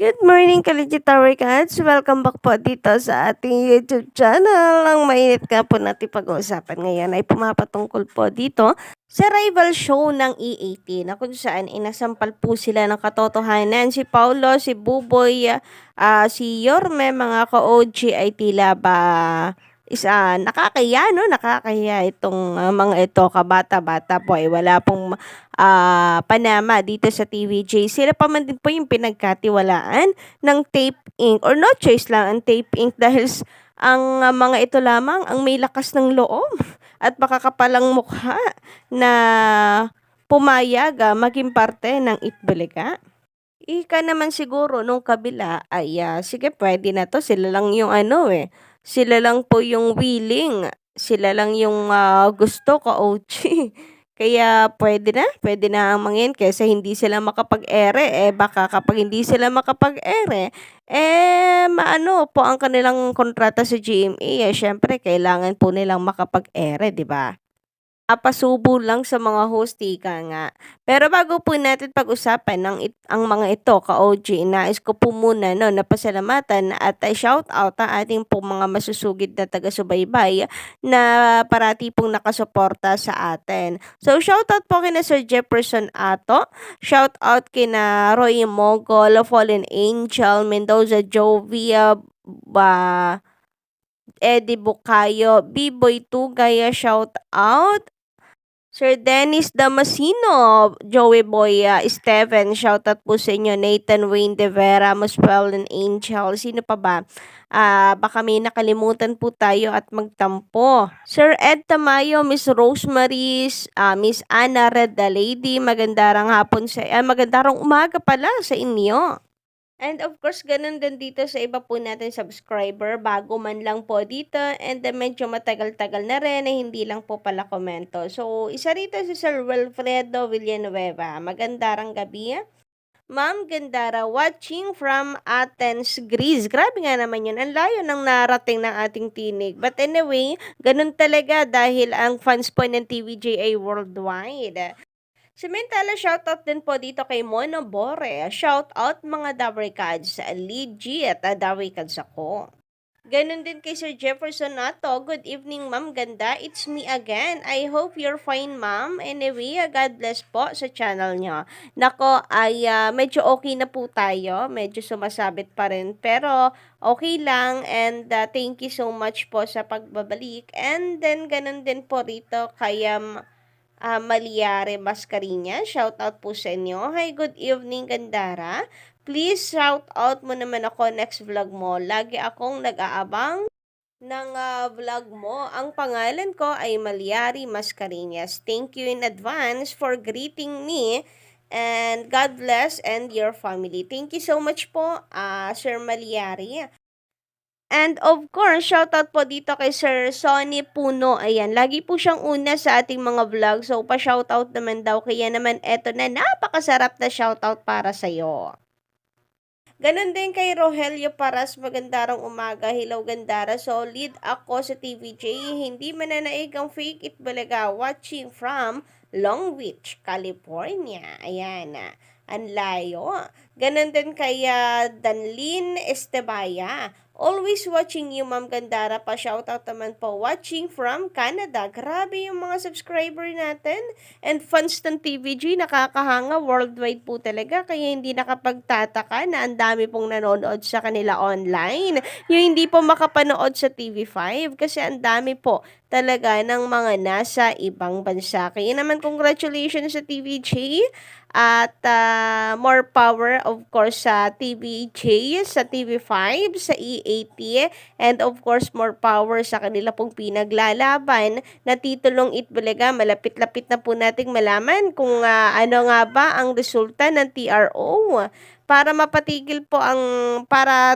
Good morning, Kaligit Tower Cats! Welcome back po dito sa ating YouTube channel. Ang mainit nga po natin pag-uusapan ngayon ay pumapatungkol po dito sa rival show ng E18 na kung saan inasampal po sila ng katotohanan. Si Paulo, si Buboy, si Yorme, mga ka-OG ay tila ba nakakahiya, no? Nakakahiya itong mga ito, kabata-bata po ay wala pong panama dito sa TVJ. Sila pa man din po yung pinagkatiwalaan ng Tape Inc. or no choice lang ang Tape Inc. dahil ang mga ito lamang ang may lakas ng loob at makakapalang mukha na pumayag maging parte ng Itbulaga. Ika naman siguro nung kabila ay sige pwede na to, sila lang yung sila lang po yung willing, sila lang yung gusto ka-OG. Kaya pwede na ang mangyan kaysa hindi sila makapag-ere. Baka kapag hindi sila makapag-ere, maano po ang kanilang kontrata sa GMA. Syempre, kailangan po nilang makapag-ere, di ba? Pasubo lang sa mga host, ika nga. Pero bago po natin pag-usapan ang mga ito, ka-OG, nais ko po muna napasalamatan at shout out ang ating po mga masusugid na taga-subaybay na parati pong nakasuporta sa atin. So, shout out po kina Sir Jefferson Ato, shout out kina Roy Mogol, Fallen Angel, Mendoza Jovia, Eddie Bukayo, B-Boy Tugaya, shout out. Sir Dennis Damasino, Joey Boy, Steven, shoutout po sa inyo, Nathan Wayne De Vera, Muspelin Angel, sino pa ba? Baka may nakalimutan po tayo at magtampo. Sir Ed Tamayo, Miss Rosemary, Miss Anna Red the Lady, magandang hapon magandang umaga pala sa inyo. And of course, ganun din dito sa iba po natin subscriber, bago man lang po dito and medyo matagal-tagal na rin na hindi lang po pala komento. So, isa rito si Sir Wilfredo Villanueva. Magandang gabi. Ma'am Gandara, watching from Athens, Greece. Grabe nga naman yun. Ang layo ng narating ng ating tinig. But anyway, ganun talaga dahil ang fans po ng TVJ ay worldwide. Samantala, shoutout din po dito kay Mono Bore. Shoutout mga Dabrikads. Legit, Dabrikads ako. Ganon din kay Sir Jefferson Nato. Good evening, ma'am. Ganda. It's me again. I hope you're fine, ma'am. Anyway, God bless po sa channel nyo. Nako, ay medyo okay na po tayo. Medyo sumasabit pa rin. Pero okay lang. And thank you so much po sa pagbabalik. And then, ganon din po rito kay Maliare Mascarinya. Shout out po sa inyo. Hi, good evening, Gandara. Please shout out mo naman ako next vlog mo. Lagi akong nag-aabang ng vlog mo. Ang pangalan ko ay Maliare Mascarinas. Thank you in advance for greeting me. And God bless and your family. Thank you so much po, Sir Maliare. And of course, shoutout po dito kay Sir Sonny Puno. Ayan, lagi po siyang una sa ating mga vlog. So, pa-shoutout naman daw. Kaya naman, eto na, napakasarap na shoutout para sa'yo. Ganon din kay Rogelio Paras, magandang umaga. Hello, Gandara. Solid ako sa TVJ. Hindi mananaig ang fake Itbulaga. Watching from Long Beach, California. Ayan na. Ang layo. Ganon din kay Danlin Estebaya. Always watching you, Ma'am Gandara. Pa-shoutout naman po. Watching from Canada. Grabe yung mga subscriber natin. And fans ng TVG, nakakahanga. Worldwide po talaga. Kaya hindi nakapagtataka na ang dami pong nanonood sa kanila online. Yung hindi po makapanood sa TV5. Kasi ang dami po talaga ng mga nasa ibang bansa. Kaya naman, congratulations sa TVJ. At more power of course sa TVJ, sa TV5, sa E80, and of course more power sa kanila pong pinaglalaban na titulong Itbulaga. Malapit-lapit na po nating malaman kung ano nga ba ang resulta ng TRO para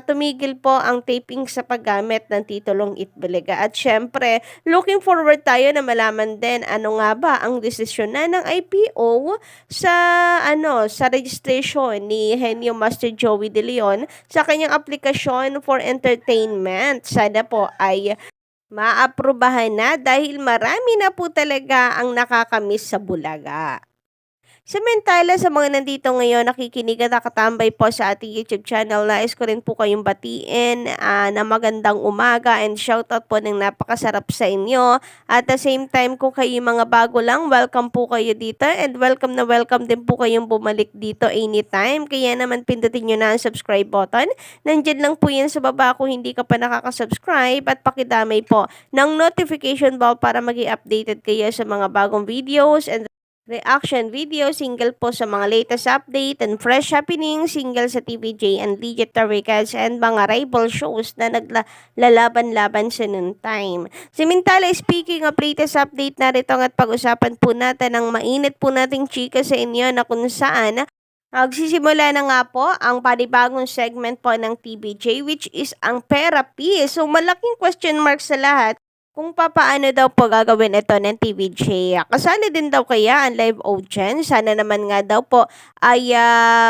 tumigil po ang taping sa paggamit ng titulong Itbulaga. At syempre, looking forward tayo na malaman din ano nga ba ang desisyon na ng IPO sa registration ni Henyo Master Joey De Leon sa kanyang aplikasyon for entertainment. Sana po ay maaprubahan na dahil marami na po talaga ang nakakamiss sa Bulaga. Samantala sa mga nandito ngayon nakikinig at nakatambay po sa ating YouTube channel, nais ko rin po kayong batiin na magandang umaga and shoutout po ng napakasarap sa inyo. At the same time, kung kayo mga bago lang, welcome po kayo dito and welcome na welcome din po kayong bumalik dito anytime. Kaya naman pindutin nyo na ang subscribe button. Nandyan lang po yan sa baba kung hindi ka pa nakaka-subscribe at pakidamay po ng notification bell para maging updated kayo sa mga bagong videos and reaction video, single po sa mga latest update and fresh happening, single sa TVJ and legit recaps and mga rival shows na naglalaban-laban sa noon time. Samantala, speaking of latest update, narito at pag-usapan po natin ang mainit po nating chika sa inyo na kung saan magsisimula na nga po ang panibagong segment po ng TVJ which is ang therapy. So malaking question mark sa lahat kung papaano daw po gagawin ito ng TVJ. Kasali din daw kaya ang live audience? Sana naman nga daw po ay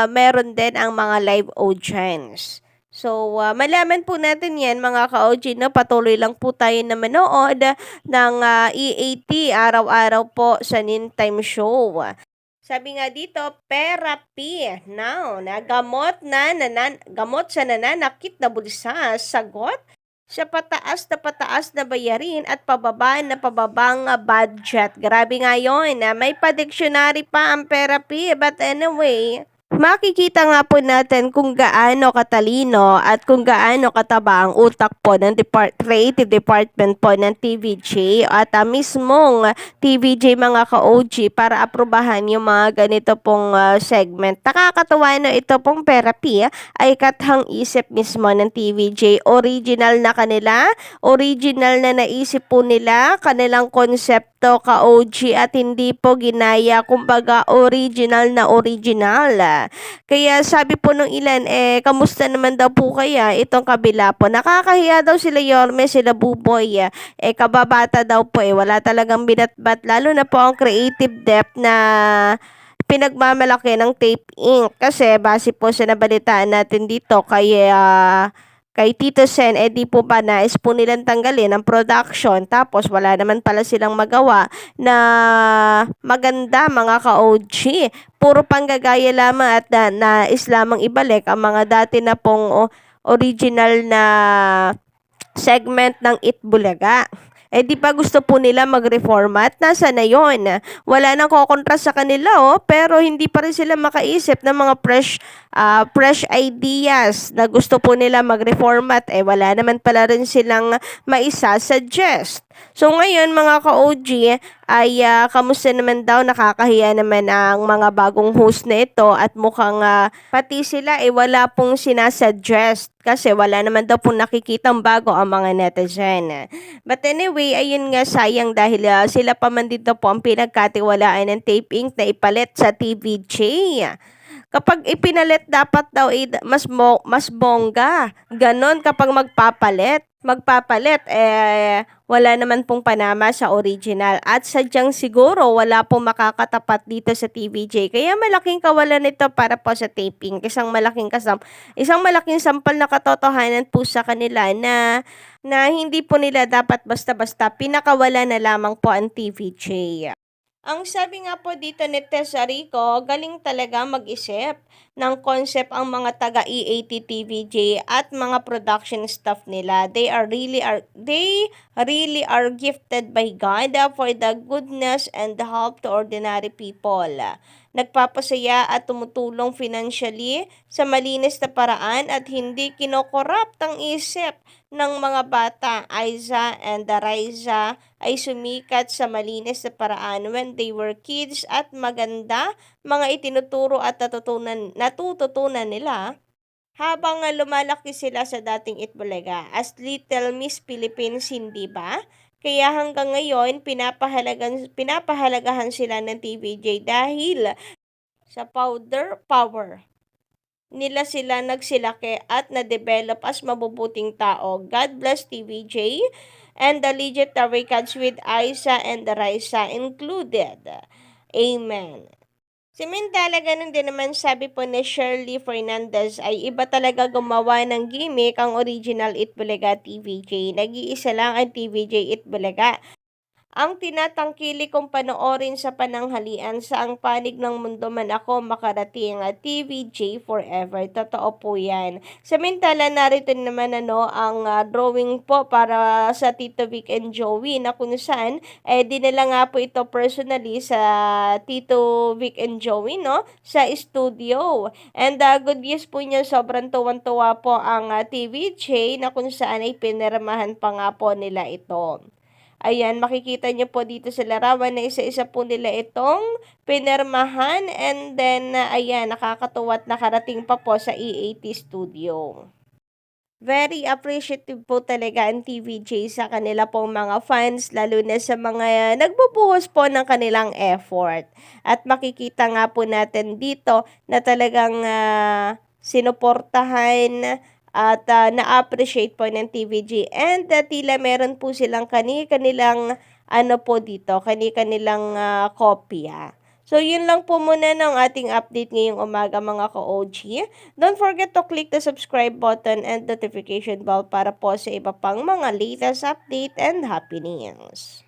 meron din ang mga live audience. So, malaman po natin yan mga ka-OG, no? Patuloy lang po tayo na manood ng EAT araw-araw po sa Noontime Show. Sabi nga dito, therapy. Now, gamot sa nananakit na bulsa. Sagot sa pataas na bayarin at pababang budget. Grabe nga yun. May pa-dictionary pa ang therapy. But anyway, makikita nga po natin kung gaano katalino at kung gaano kataba ang utak po ng creative department po ng TVJ at mismong TVJ mga ka-OG para aprobahan yung mga ganito pong segment. Nakakatawa na ito pong therapy ay kathang isip mismo ng TVJ. Original na naisip po nila, kanilang konsepto ka-OG at hindi po ginaya, kumbaga original na original. Kaya sabi po nung ilan, kamusta naman daw po kaya itong kabila po? Nakakahiya daw sila Yorme, sila Buboy. Kababata daw po wala talagang binatbat, lalo na po ang creative depth na pinagmamalaki ng Tape Inc. Kasi base po sa nabalitaan natin dito kay Tito Sen, di po ba nais po nilang tanggalin ang production tapos wala naman pala silang magawa na maganda mga ka-OG. Puro panggagaya lamang at nais lamang ibalik ang mga dati na pong original na segment ng Itbulaga. Di ba gusto po nila mag-reformat? Nasa na yun? Wala nang kokontra sa kanila, pero hindi pa rin sila makaisip ng mga fresh ideas na gusto po nila mag-reformat. Wala naman pala rin silang maisa-suggest. So ngayon mga ka-OG ay kamusta naman daw, nakakahiya naman ang mga bagong host na ito at mukhang pati sila wala pong sinasuggest kasi wala naman daw pong nakikitang bago ang mga netizen. But anyway, ayun nga, sayang dahil sila pa man dito po ang pinagkatiwalaan ng Tape Inc. na ipalit sa TVJ. Kapag ipinalit, dapat daw mas bongga. Ganon kapag magpapalit, wala naman pong panama sa original. At sadyang siguro wala pong makakatapat dito sa TVJ. Kaya malaking kawalan nito para po sa taping. Isang malaking sampal na katotohanan po sa kanila na hindi po nila dapat basta-basta pinakawala na lamang po ang TVJ. Ang sabi nga po dito ni Tessa Rico, galing talaga mag-isip ng concept ang mga taga EAT TVJ at mga production staff nila. They really are gifted by God for the goodness and the help to ordinary people. Nagpapasaya at tumutulong financially sa malinis na paraan at hindi kinokorrupt ang isip ng mga bata. Aiza and Raiza ay sumikat sa malinis na paraan when they were kids at maganda mga itinuturo at natututunan nila habang lumalaki sila sa dating Itbulaga as Little Miss Philippines, hindi ba? Kaya hanggang ngayon, pinapahalagahan sila ng TVJ dahil sa power nila sila nagsilaki at na-develop as mabubuting tao. God bless TVJ and the legit records with Aiza and Raisa included. Amen. Samantala, ganun din naman sabi po ni Shirley Fernandez ay iba talaga gumawa ng gimmick ang original Itbulaga TVJ. Nag-iisa lang ang TVJ Itbulaga. ang tinatangkilik kong panoorin sa pananghalian, saang panig ng mundo man ako makarating, TVJ Forever. Totoo po yan. Samantala, narito naman ang drawing po para sa Tito Vic and Joey na kung saan dinala nga po ito personally sa Tito Vic and Joey, no? Sa studio. And good news po niya, sobrang tuwan-tuwa po ang TVJ na kung saan ay pinirmahan pa nga po nila ito. Ayan, makikita niyo po dito sa larawan na isa-isa po nila itong pinirmahan, and then ayan, nakakatuwa at nakarating pa po sa EAT Studio. Very appreciative po talaga ang TVJ sa kanila pong mga fans, lalo na sa mga nagbubuhos po ng kanilang effort. At makikita nga po natin dito na talagang sinuportahan at na-appreciate po ng TVJ, and tila meron po silang kanilang po dito, kanilang kopya. So, yun lang po muna ng ating update ngayong umaga mga ka-OG. Don't forget to click the subscribe button and notification bell para po sa iba pang mga latest update and happenings.